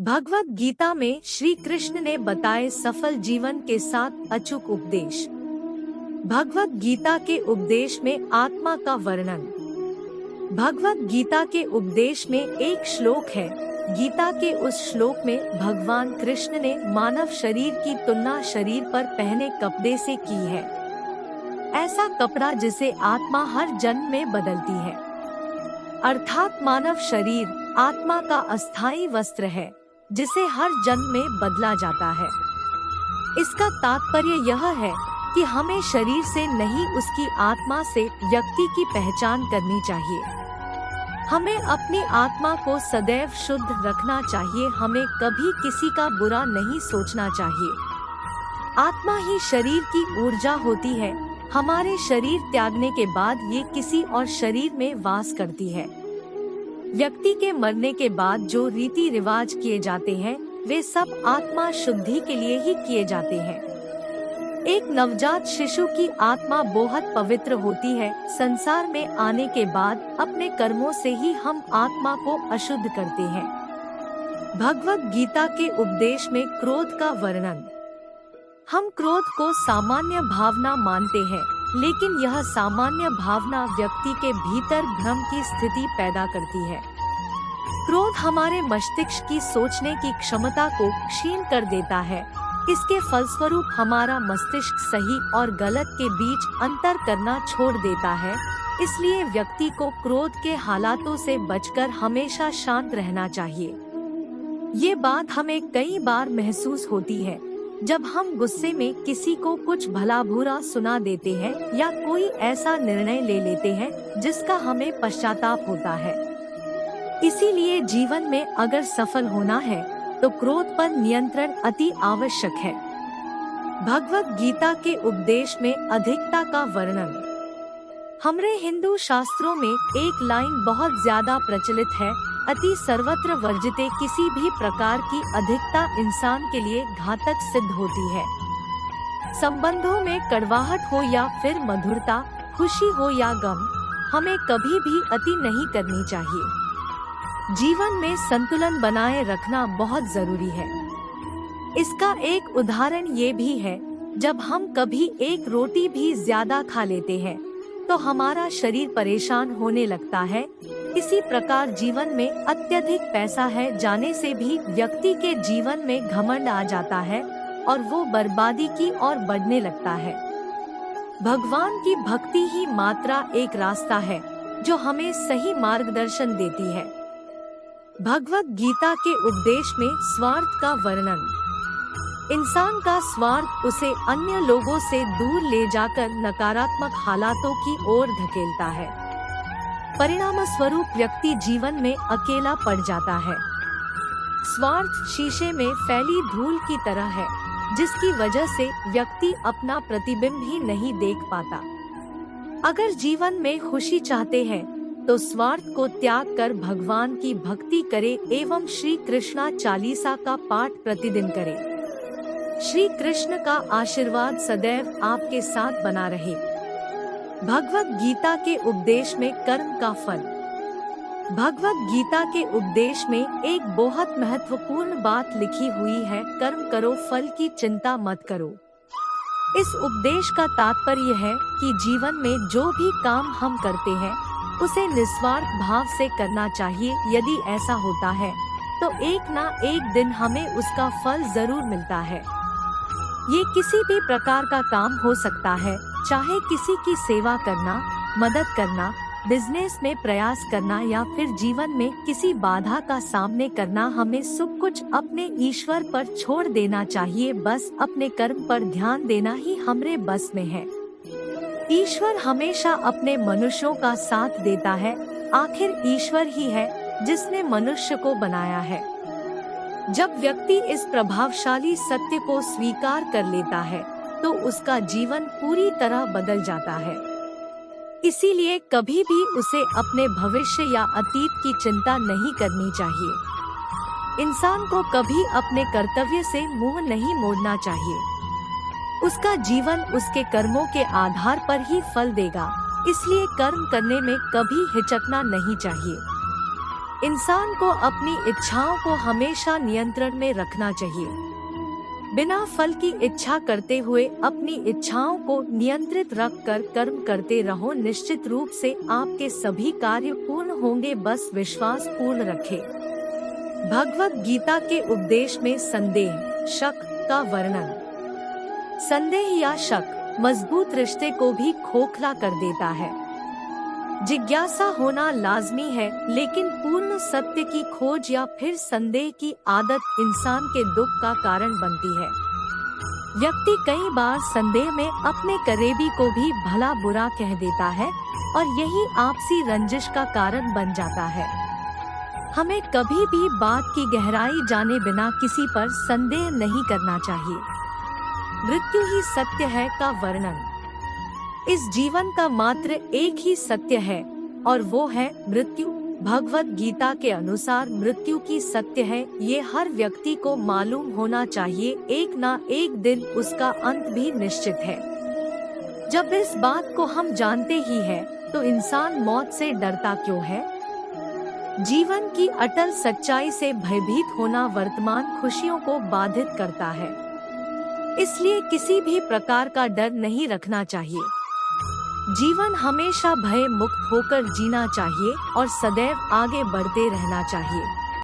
भगवत गीता में श्री कृष्ण ने बताए सफल जीवन के 7 अचूक उपदेश। भगवत गीता के उपदेश में आत्मा का वर्णन। भगवत गीता के उपदेश में एक श्लोक है। गीता के उस श्लोक में भगवान कृष्ण ने मानव शरीर की तुलना शरीर पर पहने कपड़े से की है। ऐसा कपड़ा जिसे आत्मा हर जन्म में बदलती है, अर्थात मानव शरीर आत्मा का अस्थायी वस्त्र है जिसे हर जन्म में बदला जाता है। इसका तात्पर्य यह है कि हमें शरीर से नहीं, उसकी आत्मा से व्यक्ति की पहचान करनी चाहिए। हमें अपनी आत्मा को सदैव शुद्ध रखना चाहिए। हमें कभी किसी का बुरा नहीं सोचना चाहिए। आत्मा ही शरीर की ऊर्जा होती है। हमारे शरीर त्यागने के बाद ये किसी और शरीर में वास करती है। व्यक्ति के मरने के बाद जो रीति रिवाज किए जाते हैं वे सब आत्मा शुद्धि के लिए ही किए जाते हैं। एक नवजात शिशु की आत्मा बहुत पवित्र होती है। संसार में आने के बाद अपने कर्मों से ही हम आत्मा को अशुद्ध करते हैं। भगवत गीता के उपदेश में क्रोध का वर्णन। हम क्रोध को सामान्य भावना मानते हैं, लेकिन यह सामान्य भावना व्यक्ति के भीतर भ्रम की स्थिति पैदा करती है। क्रोध हमारे मस्तिष्क की सोचने की क्षमता को क्षीण कर देता है। इसके फलस्वरूप हमारा मस्तिष्क सही और गलत के बीच अंतर करना छोड़ देता है। इसलिए व्यक्ति को क्रोध के हालातों से बचकर हमेशा शांत रहना चाहिए। ये बात हमें कई बार महसूस होती है जब हम गुस्से में किसी को कुछ भला बुरा सुना देते हैं या कोई ऐसा निर्णय ले लेते हैं जिसका हमें पश्चाताप होता है। इसीलिए जीवन में अगर सफल होना है तो क्रोध पर नियंत्रण अति आवश्यक है। भगवत गीता के उपदेश में अधिकता का वर्णन। हमारे हिंदू शास्त्रों में एक लाइन बहुत ज्यादा प्रचलित है, अति सर्वत्र वर्जिते। किसी भी प्रकार की अधिकता इंसान के लिए घातक सिद्ध होती है। संबंधों में कड़वाहट हो या फिर मधुरता, खुशी हो या गम, हमें कभी भी अति नहीं करनी चाहिए। जीवन में संतुलन बनाए रखना बहुत जरूरी है। इसका एक उदाहरण ये भी है, जब हम कभी एक रोटी भी ज्यादा खा लेते हैं तो हमारा शरीर परेशान होने लगता है। इसी प्रकार जीवन में अत्यधिक पैसा है जाने से भी व्यक्ति के जीवन में घमंड आ जाता है और वो बर्बादी की ओर बढ़ने लगता है। भगवान की भक्ति ही मात्र एक रास्ता है जो हमें सही मार्गदर्शन देती है। भगवत गीता के उपदेश में स्वार्थ का वर्णन। इंसान का स्वार्थ उसे अन्य लोगों से दूर ले जाकर नकारात्मक हालातों की ओर धकेलता है। परिणाम स्वरूप व्यक्ति जीवन में अकेला पड़ जाता है। स्वार्थ शीशे में फैली धूल की तरह है, जिसकी वजह से व्यक्ति अपना प्रतिबिंब ही नहीं देख पाता। अगर जीवन में खुशी चाहते हैं तो स्वार्थ को त्याग कर भगवान की भक्ति करें एवं श्री कृष्णा चालीसा का पाठ प्रतिदिन करें। श्री कृष्ण का आशीर्वाद सदैव आपके साथ बना रहे। भगवत गीता के उपदेश में कर्म का फल। भगवत गीता के उपदेश में एक बहुत महत्वपूर्ण बात लिखी हुई है, कर्म करो, फल की चिंता मत करो। इस उपदेश का तात्पर्य है कि जीवन में जो भी काम हम करते हैं उसे निस्वार्थ भाव से करना चाहिए। यदि ऐसा होता है तो एक ना एक दिन हमें उसका फल जरूर मिलता है। ये किसी भी प्रकार का काम हो सकता है, चाहे किसी की सेवा करना, मदद करना, बिजनेस में प्रयास करना या फिर जीवन में किसी बाधा का सामना करना। हमें सब कुछ अपने ईश्वर पर छोड़ देना चाहिए। बस अपने कर्म पर ध्यान देना ही हमारे बस में है। ईश्वर हमेशा अपने मनुष्यों का साथ देता है। आखिर ईश्वर ही है जिसने मनुष्य को बनाया है। जब व्यक्ति इस प्रभावशाली सत्य को स्वीकार कर लेता है तो उसका जीवन पूरी तरह बदल जाता है। इसीलिए कभी भी उसे अपने भविष्य या अतीत की चिंता नहीं करनी चाहिए। इंसान को कभी अपने कर्तव्य से मुंह नहीं मोड़ना चाहिए। उसका जीवन उसके कर्मों के आधार पर ही फल देगा। इसलिए कर्म करने में कभी हिचकना नहीं चाहिए। इंसान को अपनी इच्छाओं को हमेशा नियंत्रण में रखना चाहिए। बिना फल की इच्छा करते हुए अपनी इच्छाओं को नियंत्रित रखकर कर्म करते रहो। निश्चित रूप से आपके सभी कार्य पूर्ण होंगे, बस विश्वास पूर्ण रखें। भगवद गीता के उपदेश में संदेह, शक का वर्णन। संदेह या शक मजबूत रिश्ते को भी खोखला कर देता है। जिज्ञासा होना लाजमी है, लेकिन पूर्ण सत्य की खोज या फिर संदेह की आदत इंसान के दुख का कारण बनती है। व्यक्ति कई बार संदेह में अपने करीबी को भी भला बुरा कह देता है और यही आपसी रंजिश का कारण बन जाता है। हमें कभी भी बात की गहराई जाने बिना किसी पर संदेह नहीं करना चाहिए। मृत्यु ही सत्य है का वर्णन। इस जीवन का मात्र एक ही सत्य है और वो है मृत्यु। भगवद गीता के अनुसार मृत्यु की सत्य है, ये हर व्यक्ति को मालूम होना चाहिए। एक ना एक दिन उसका अंत भी निश्चित है। जब इस बात को हम जानते ही हैं, तो इंसान मौत से डरता क्यों है? जीवन की अटल सच्चाई से भयभीत होना वर्तमान खुशियों को बाधित करता है। इसलिए किसी भी प्रकार का डर नहीं रखना चाहिए। जीवन हमेशा भय मुक्त होकर जीना चाहिए और सदैव आगे बढ़ते रहना चाहिए।